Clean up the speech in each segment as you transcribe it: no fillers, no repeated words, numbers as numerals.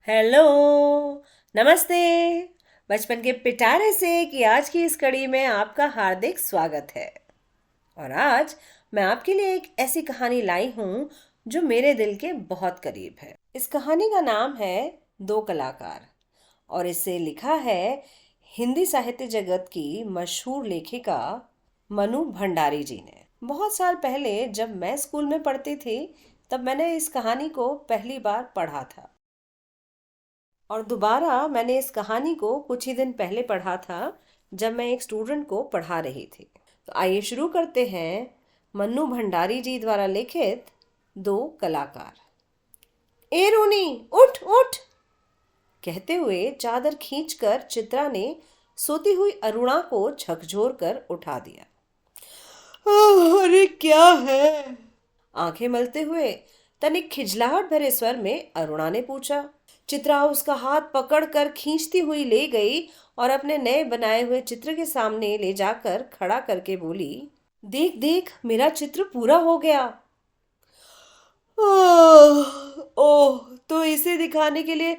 Hello. नमस्ते। बचपन के पिटारे से कि आज की इस कड़ी में आपका हार्दिक स्वागत है। और आज मैं आपके लिए एक ऐसी कहानी लाई हूँ जो मेरे दिल के बहुत करीब है। इस कहानी का नाम है दो कलाकार और इसे लिखा है हिंदी साहित्य जगत की मशहूर लेखिका मनु भंडारी जी ने। बहुत साल पहले जब मैं स्कूल में पढ़ती थी तब मैंने इस कहानी को पहली बार पढ़ा था। और दोबारा मैंने इस कहानी को कुछ ही दिन पहले पढ़ा था जब मैं एक स्टूडेंट को पढ़ा रही थी। तो आइए शुरू करते हैं मन्नू भंडारी जी द्वारा लिखित दो कलाकार। ए रोनी, उठ उठ कहते हुए चादर खींचकर चित्रा ने सोती हुई अरुणा को झकझोर कर उठा दिया। अरे क्या है? आंखें मलते हुए तनिक खिजलाहट भरे स्वर में अरुणा ने पूछा। चित्रा उसका हाथ पकड़कर खींचती हुई ले गई और अपने नए बनाए हुए चित्र के सामने ले जाकर खड़ा करके बोली, देख देख मेरा चित्र पूरा हो गया। ओह ओह, तो इसे दिखाने के लिए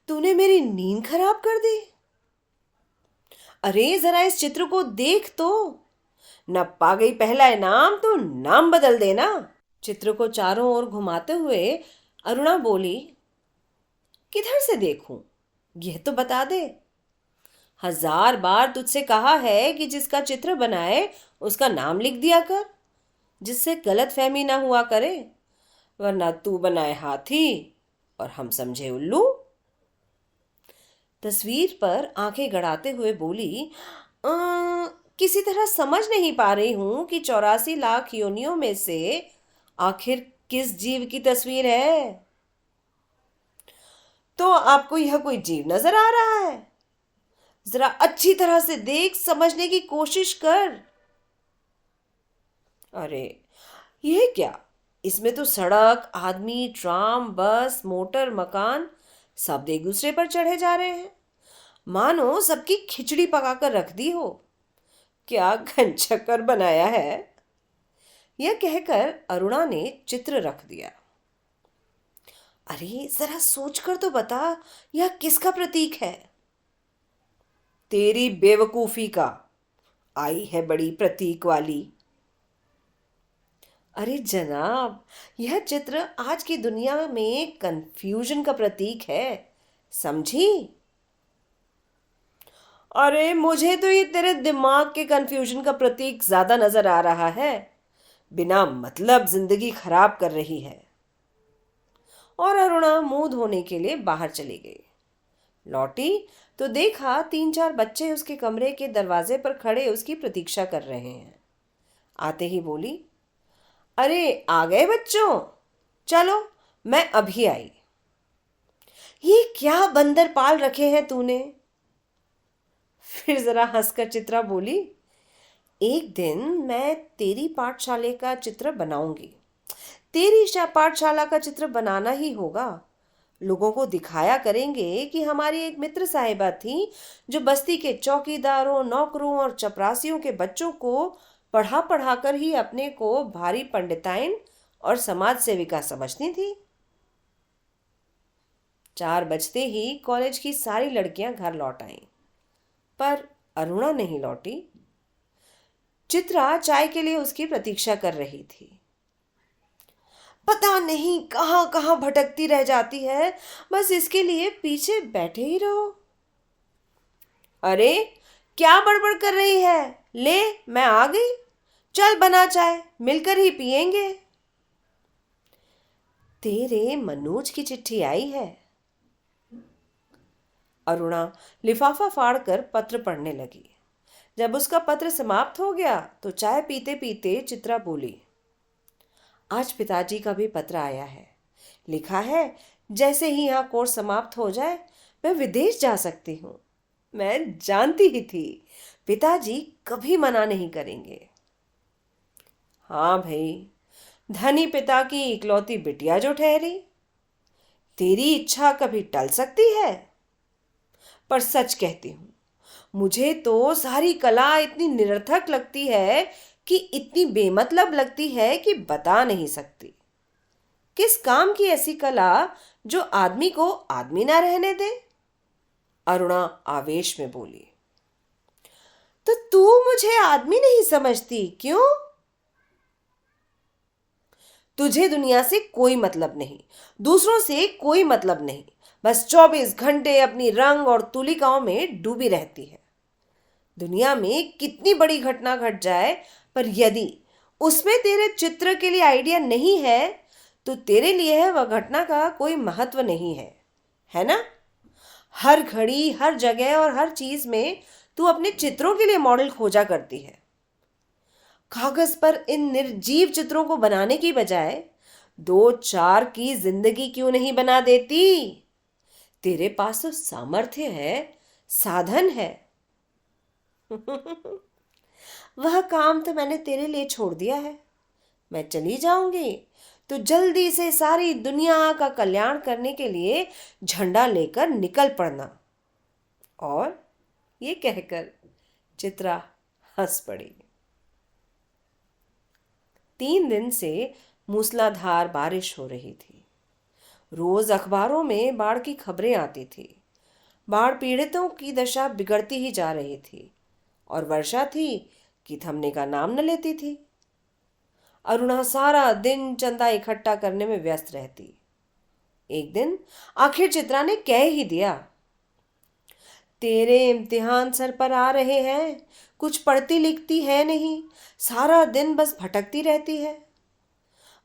तूने मेरी नींद खराब कर दी। अरे जरा इस चित्र को देख तो। न पा गई पहला इनाम तो नाम बदल देना। चित्र को चारों ओर घुमाते हुए अरुणा बोली, किधर से देखूं? यह तो बता दे। 1000 बार तुझसे कहा है कि जिसका चित्र बनाए उसका नाम लिख दिया कर, जिससे गलत फहमी ना हुआ करे, वरना तू बनाए हाथी और हम समझे उल्लू। तस्वीर पर आंखें गड़ाते हुए बोली, "अ, किसी तरह समझ नहीं पा रही हूं कि 84 लाख योनियों में से आखिर किस जीव की तस्वीर है। तो आपको यह कोई जीव नजर आ रहा है? जरा अच्छी तरह से देख, समझने की कोशिश कर। अरे ये क्या? इसमें तो सड़क, आदमी, ट्राम, बस, मोटर, मकान सब एक दूसरे पर चढ़े जा रहे हैं, मानो सबकी खिचड़ी पकाकर रख दी हो। क्या घनचक्कर बनाया है?" यह कहकर अरुणा ने चित्र रख दिया। अरे जरा सोच कर तो बता, यह किसका प्रतीक है? तेरी बेवकूफी का। आई है बड़ी प्रतीक वाली। अरे जनाब, यह चित्र आज की दुनिया में कंफ्यूजन का प्रतीक है, समझी? अरे मुझे तो ये तेरे दिमाग के कंफ्यूजन का प्रतीक ज्यादा नजर आ रहा है। बिना मतलब जिंदगी खराब कर रही है। और अरुणा मुंह धोने के लिए बाहर चली गई। लौटी तो देखा 3-4 बच्चे उसके कमरे के दरवाजे पर खड़े उसकी प्रतीक्षा कर रहे हैं। आते ही बोली, अरे आ गए बच्चों, चलो मैं अभी आई। ये क्या बंदर पाल रखे हैं तूने? फिर जरा हंसकर चित्रा बोली, एक दिन मैं तेरी पाठशाला का चित्र बनाऊंगी। तेरी पाठशाला का चित्र बनाना ही होगा। लोगों को दिखाया करेंगे कि हमारी एक मित्र साहिबा थी जो बस्ती के चौकीदारों, नौकरों और चपरासियों के बच्चों को पढ़ा पढ़ा कर ही अपने को भारी पंडिताइन और समाज सेविका समझती थी। 4 बजते ही कॉलेज की सारी लड़कियां घर लौट आईं, पर अरुणा नहीं लौटी। चित्रा चाय के लिए उसकी प्रतीक्षा कर रही थी। पता नहीं कहाँ कहाँ भटकती रह जाती है, बस इसके लिए पीछे बैठे ही रहो। अरे क्या बड़बड़ कर रही है? ले मैं आ गई, चल बना चाय, मिलकर ही पियेंगे। तेरे मनोज की चिट्ठी आई है। अरुणा लिफाफा फाड़कर पत्र पढ़ने लगी। जब उसका पत्र समाप्त हो गया तो चाय पीते पीते चित्रा बोली, आज पिताजी का भी पत्र आया है। लिखा है जैसे ही यहाँ कोर्स समाप्त हो जाए मैं विदेश जा सकती हूँ। मैं जानती ही थी पिताजी कभी मना नहीं करेंगे। हाँ भाई, धनी पिता की इकलौती बिटिया जो ठहरी, तेरी इच्छा कभी टल सकती है? पर सच कहती हूँ, मुझे तो सारी कला इतनी निरर्थक लगती है कि इतनी बेमतलब लगती है कि बता नहीं सकती। किस काम की ऐसी कला जो आदमी को आदमी ना रहने दे? अरुणा आवेश में बोली। तो तू मुझे आदमी नहीं समझती क्यों? तुझे दुनिया से कोई मतलब नहीं, दूसरों से कोई मतलब नहीं, बस 24 घंटे अपनी रंग और तुलिकाओं में डूबी रहती है। दुनिया में कितनी बड़ी घटना घट जाए, पर यदि उसमें तेरे चित्र के लिए आइडिया नहीं है तो तेरे लिए है वह घटना का कोई महत्व नहीं है ना? हर घड़ी, हर जगह और हर चीज में तू अपने चित्रों के लिए मॉडल खोजा करती है। कागज पर इन निर्जीव चित्रों को बनाने की बजाय 2-4 की जिंदगी क्यों नहीं बना देती? तेरे पास तो सामर्थ्य है, साधन है। वह काम तो मैंने तेरे लिए छोड़ दिया है। मैं चली जाऊंगी तो जल्दी से सारी दुनिया का कल्याण करने के लिए झंडा लेकर निकल पड़ना। और ये कहकर चित्रा हंस पड़ी। 3 दिन से मूसलाधार बारिश हो रही थी। रोज अखबारों में बाढ़ की खबरें आती थी। बाढ़ पीड़ितों की दशा बिगड़ती ही जा रही थी और वर्षा थी कि थमने का नाम न लेती थी। अरुणा सारा दिन चंदा इकट्ठा करने में व्यस्त रहती। एक दिन आखिर चित्रा ने कह ही दिया, तेरे इम्तिहान सर पर आ रहे हैं, कुछ पढ़ती लिखती है नहीं, सारा दिन बस भटकती रहती है।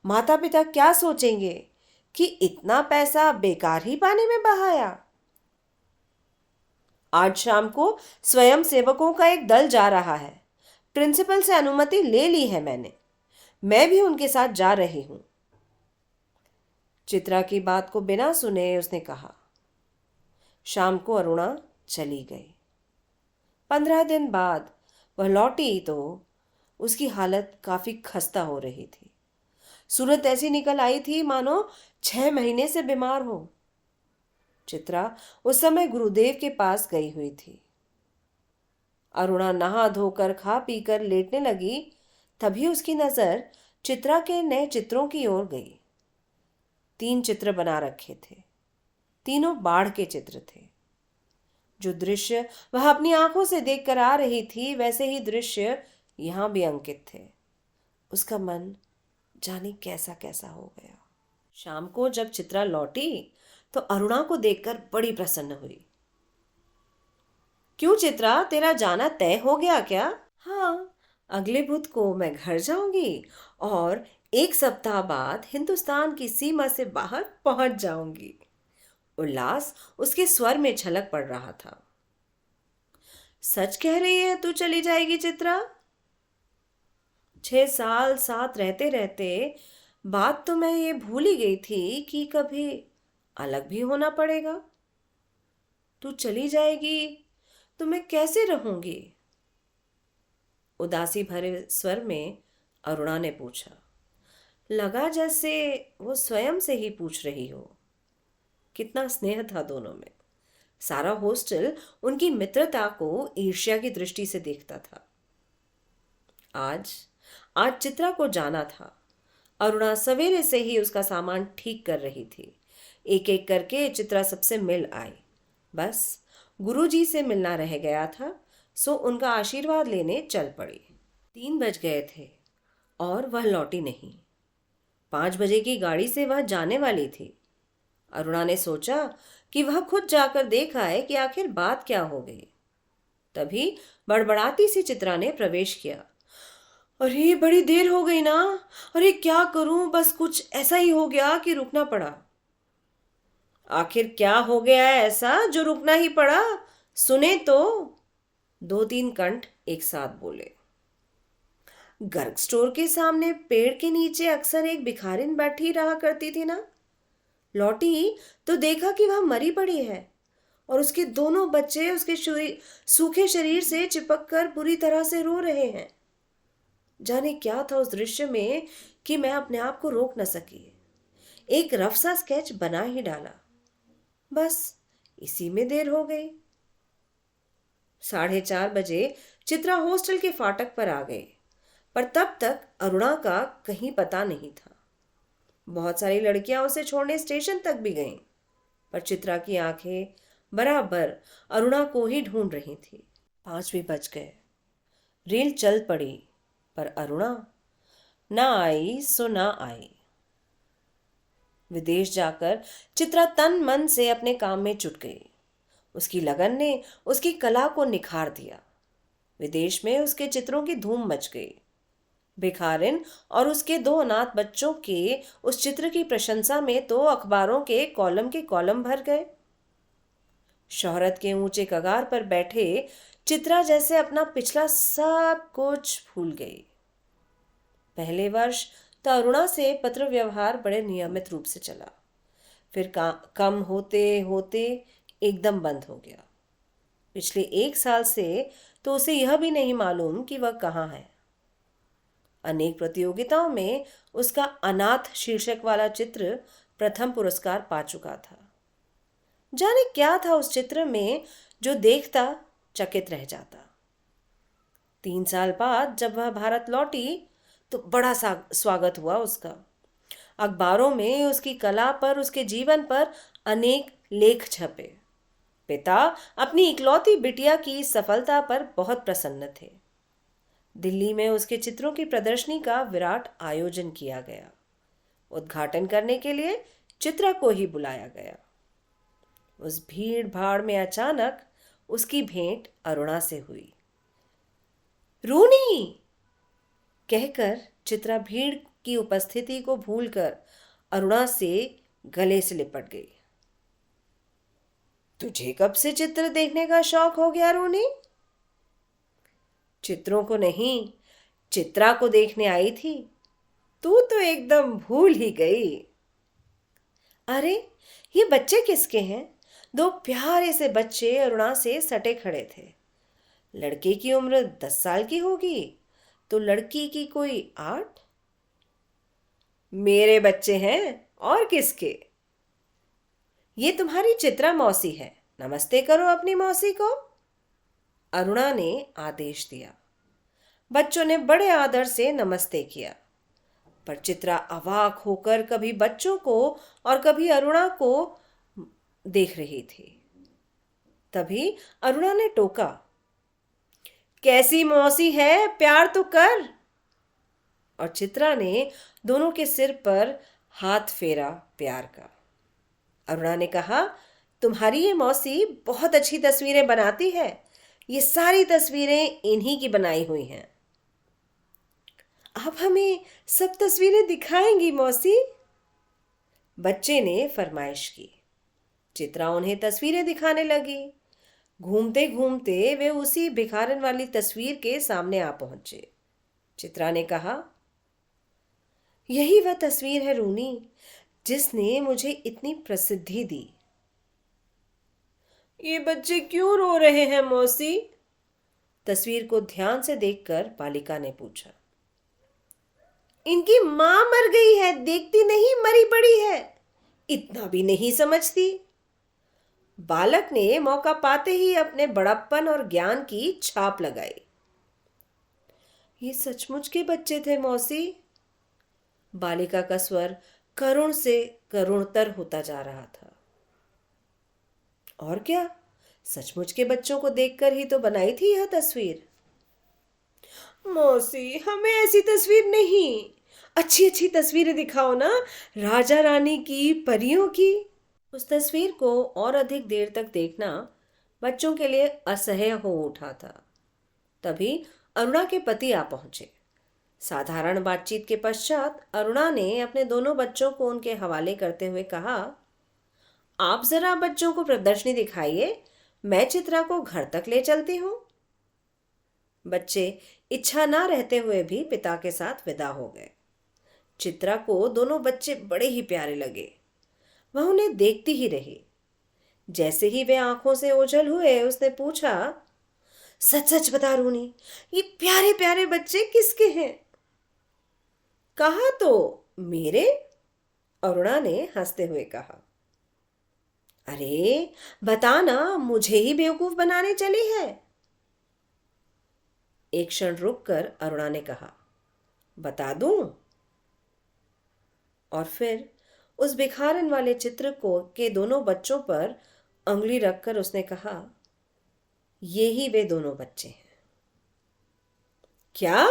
माता पिता क्या सोचेंगे कि इतना पैसा बेकार ही पानी में बहाया। आज शाम को स्वयं सेवकों का एक दल जा रहा है। प्रिंसिपल से अनुमति ले ली है मैंने। मैं भी उनके साथ जा रही हूं। चित्रा की बात को बिना सुने उसने कहा। शाम को अरुणा चली गई। 15 दिन बाद वह लौटी तो उसकी हालत काफी खस्ता हो रही थी। सूरत ऐसी निकल आई थी मानो 6 महीने से बीमार हो। चित्रा उस समय गुरुदेव के पास गई हुई थी। अरुणा नहा धोकर खा पीकर लेटने लगी, तभी उसकी नजर चित्रा के नए चित्रों की ओर गई। 3 चित्र बना रखे थे। तीनों बाढ़ के चित्र थे। जो दृश्य वह अपनी आंखों से देखकर आ रही थी, वैसे ही दृश्य यहां भी अंकित थे। उसका मन जाने कैसा कैसा हो गया। शाम को जब चित्रा लौटी तो अरुणा को देखकर बड़ी प्रसन्न हुई। क्यों चित्रा, तेरा जाना तय हो गया क्या? हाँ, अगले बुध को मैं घर जाऊंगी और 1 सप्ताह बाद हिंदुस्तान की सीमा से बाहर पहुंच जाऊंगी। उल्लास उसके स्वर में झलक पड़ रहा था। सच कह रही है तू चली जाएगी चित्रा? 6 साल साथ रहते रहते बात तो मैं ये भूल ही गई थी कि कभी अलग भी होना पड़ेगा। तू चली जाएगी तो मैं कैसे रहूंगी? उदासी भरे स्वर में अरुणा ने पूछा। लगा जैसे वो स्वयं से ही पूछ रही हो। कितना स्नेह था दोनों में। सारा हॉस्टल उनकी मित्रता को ईर्ष्या की दृष्टि से देखता था। आज चित्रा को जाना था। अरुणा सवेरे से ही उसका सामान ठीक कर रही थी। एक एक करके चित्रा सबसे मिल आई। बस गुरुजी से मिलना रह गया था, सो उनका आशीर्वाद लेने चल पड़ी। 3 बज गए थे और वह लौटी नहीं। 5 बजे की गाड़ी से वह जाने वाली थी। अरुणा ने सोचा कि वह खुद जाकर देख आए कि आखिर बात क्या हो गई। तभी बड़बड़ाती सी चित्रा ने प्रवेश किया। अरे बड़ी देर हो गई ना। अरे क्या करूं, बस कुछ ऐसा ही हो गया कि रुकना पड़ा। आखिर क्या हो गया है ऐसा जो रुकना ही पड़ा? सुने तो। 2-3 कंठ एक साथ बोले। गर्ग स्टोर के सामने पेड़ के नीचे अक्सर एक भिखारिन बैठी रहा करती थी ना। लौटी तो देखा कि वह मरी पड़ी है और उसके दोनों बच्चे उसके सूखे शरीर से चिपक कर बुरी तरह से रो रहे हैं। जाने क्या था उस दृश्य में कि मैं अपने आप को रोक न सकी। एक रफ सा स्केच बना ही डाला। बस इसी में देर हो गई। 4:30 बजे चित्रा हॉस्टल के फाटक पर आ गई, पर तब तक अरुणा का कहीं पता नहीं था। बहुत सारी लड़कियां उसे छोड़ने स्टेशन तक भी गईं। पर चित्रा की आंखें बराबर अरुणा को ही ढूंढ रही थी। 5 भी बज गए। रेल चल पड़ी, पर अरुणा ना आई सो ना आई। विदेश जाकर चित्रा तन मन से अपने काम में जुट गई। उसकी लगन ने उसकी कला को निखार दिया। विदेश में उसके चित्रों की धूम मच गई। भिखारिन और उसके 2 अनाथ बच्चों के उस चित्र की प्रशंसा में तो अखबारों के कॉलम भर गए। शोहरत के ऊंचे कगार पर बैठे चित्रा जैसे अपना पिछला सब कुछ भूल गई। पहले वर्ष तो अरुणा से पत्र व्यवहार बड़े नियमित रूप से चला, फिर कम होते होते एकदम बंद हो गया। पिछले 1 साल से तो उसे यह भी नहीं मालूम कि वह कहाँ है। अनेक प्रतियोगिताओं में उसका अनाथ शीर्षक वाला चित्र प्रथम पुरस्कार पा चुका था। जाने क्या था उस चित्र में जो देखता चकित रह जाता। 3 साल बाद जब वह भारत लौटी तो बड़ा स्वागत हुआ उसका। अखबारों में उसकी कला पर, उसके जीवन पर अनेक लेख छपे। पिता अपनी इकलौती बिटिया की सफलता पर बहुत प्रसन्न थे। दिल्ली में उसके चित्रों की प्रदर्शनी का विराट आयोजन किया गया। उद्घाटन करने के लिए चित्रा को ही बुलाया गया। उस भीड़ भाड़ में अचानक उसकी भेंट अरुणा से हुई। रूनी कहकर चित्रा भीड़ की उपस्थिति को भूलकर अरुणा से गले से लिपट गई। तुझे कब से चित्र देखने का शौक हो गया रूनी? चित्रों को नहीं, चित्रा को देखने आई थी। तू तो एकदम भूल ही गई। अरे, ये बच्चे किसके हैं? 2 प्यारे से बच्चे अरुणा से सटे खड़े थे। लड़के की उम्र 10 साल की होगी तो लड़की की कोई 8। मेरे बच्चे हैं और किसके। ये तुम्हारी चित्रा मौसी है, नमस्ते करो अपनी मौसी को। अरुणा ने आदेश दिया। बच्चों ने बड़े आदर से नमस्ते किया, पर चित्रा अवाक होकर कभी बच्चों को और कभी अरुणा को देख रही थी। तभी अरुणा ने टोका, कैसी मौसी है, प्यार तो कर। और चित्रा ने दोनों के सिर पर हाथ फेरा प्यार का। अरुणा ने कहा, तुम्हारी ये मौसी बहुत अच्छी तस्वीरें बनाती है। ये सारी तस्वीरें इन्हीं की बनाई हुई हैं। आप हमें सब तस्वीरें दिखाएंगी मौसी? बच्चे ने फरमाइश की। चित्रा उन्हें तस्वीरें दिखाने लगी। घूमते घूमते वे उसी भिखारन वाली तस्वीर के सामने आ पहुंचे। चित्रा ने कहा, यही वह तस्वीर है रूनी जिसने मुझे इतनी प्रसिद्धि दी। ये बच्चे क्यों रो रहे हैं मौसी? तस्वीर को ध्यान से देखकर बालिका ने पूछा। इनकी मां मर गई है, देखती नहीं, मरी पड़ी है। इतना भी नहीं समझती। बालक ने मौका पाते ही अपने बड़प्पन और ज्ञान की छाप लगाई। ये सचमुच के बच्चे थे मौसी। बालिका का स्वर करुण से करुणतर होता जा रहा था। और क्या, सचमुच के बच्चों को देखकर ही तो बनाई थी यह तस्वीर। मौसी, हमें ऐसी तस्वीर नहीं, अच्छी अच्छी तस्वीरें दिखाओ ना, राजा रानी की, परियों की। उस तस्वीर को और अधिक देर तक देखना बच्चों के लिए असह्य हो उठा था। तभी अरुणा के पति आ पहुंचे। साधारण बातचीत के पश्चात अरुणा ने अपने दोनों बच्चों को उनके हवाले करते हुए कहा, आप जरा बच्चों को प्रदर्शनी दिखाइए, मैं चित्रा को घर तक ले चलती हूं। बच्चे इच्छा ना रहते हुए भी पिता के साथ विदा हो गए। चित्रा को दोनों बच्चे बड़े ही प्यारे लगे। वह उन्हें देखती ही रही। जैसे ही वे आंखों से ओझल हुए, उसने पूछा, सच सच बता रूनी, ये प्यारे प्यारे बच्चे किसके हैं? कहा तो मेरे, अरुणा ने हंसते हुए कहा। अरे बता ना, मुझे ही बेवकूफ बनाने चली है। एक क्षण रुककर अरुणा ने कहा, बता दूं? और फिर उस भिखारन वाले चित्र को के दोनों बच्चों पर उंगली रखकर उसने कहा, ये ही वे दोनों बच्चे हैं। क्या?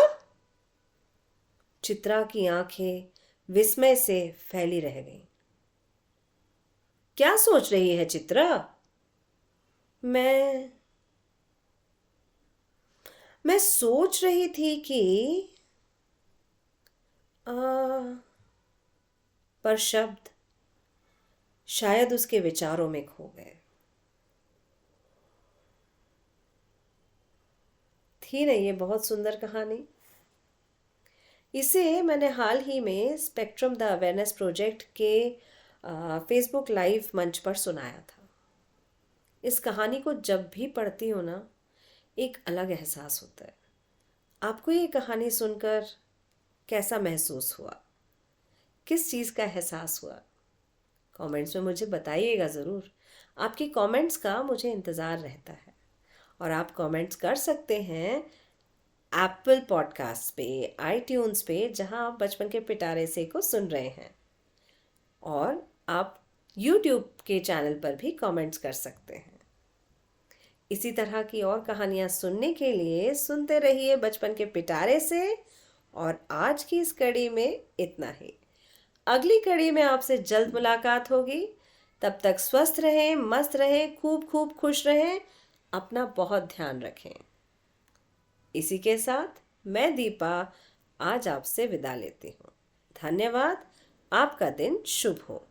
चित्रा की आंखें विस्मय से फैली रह गईं। क्या सोच रही है चित्रा? मैं सोच रही थी कि आ, पर शब्द शायद उसके विचारों में खो गए। थी नहीं ये बहुत सुंदर कहानी? इसे मैंने हाल ही में स्पेक्ट्रम द अवेयरनेस प्रोजेक्ट के फेसबुक लाइव मंच पर सुनाया था। इस कहानी को जब भी पढ़ती हूँ ना, एक अलग एहसास होता है। आपको ये कहानी सुनकर कैसा महसूस हुआ? किस चीज़ का एहसास हुआ? कमेंट्स में मुझे बताइएगा ज़रूर। आपकी कमेंट्स का मुझे इंतज़ार रहता है। और आप कमेंट्स कर सकते हैं एप्पल पॉडकास्ट पे, आईट्यून्स पे, जहां आप बचपन के पिटारे से को सुन रहे हैं। और आप यूट्यूब के चैनल पर भी कमेंट्स कर सकते हैं। इसी तरह की और कहानियां सुनने के लिए सुनते रहिए बचपन के पिटारे से। और आज की इस कड़ी में इतना ही। अगली कड़ी में आपसे जल्द मुलाकात होगी। तब तक स्वस्थ रहें, मस्त रहें, खूब खूब खुश रहें। अपना बहुत ध्यान रखें। इसी के साथ मैं दीपा आज आपसे विदा लेती हूँ। धन्यवाद। आपका दिन शुभ हो।